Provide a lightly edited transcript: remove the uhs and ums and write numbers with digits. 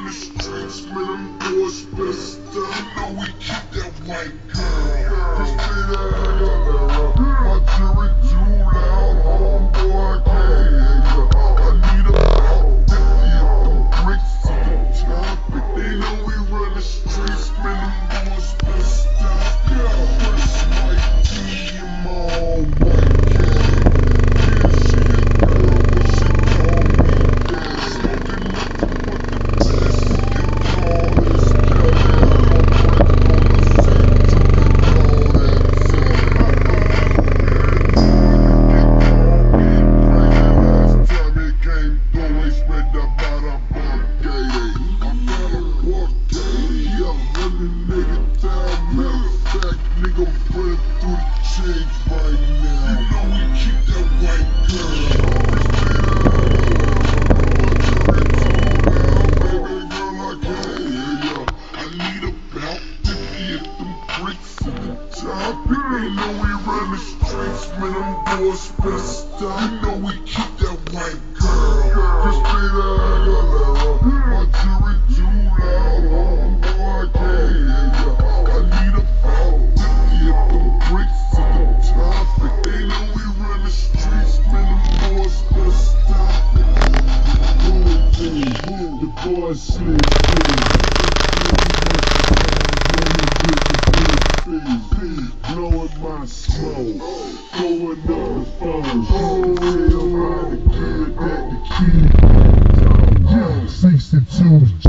run the streets, man, them boys best up. You know we keep that white girl. Just say that, my jury too loud, homeboy, I can't hear ya. I need about 50 of them bricks on the topic. They know we run the streets, man, them boys best up. Fresh white tee in my all white gang. Can't see a girl, but she call me dad. Smoking nothing but the best you can call this cat. I'm breaking on the scene, you can call that sad. Last time it came through, he spread about a birthday. I got a birthday, yeah, running nigga down. Matter of fact, nigga, I'm running through the change right now. You know we keep that white girl. Baby girl, I can't hear ya. I need about 50 of them bricks in the topic. They know we run the streets, man, them boys best up. You know we keep that white girl. Christina Aguilera, my jury too loud, homeboy, I can't hear ya. I need about 50 of them bricks in the topic. They know we run the streets, man, them boys best up. The boys sleep. Blowing my smoke, throwing up the phone. Tell how to get that the key. 62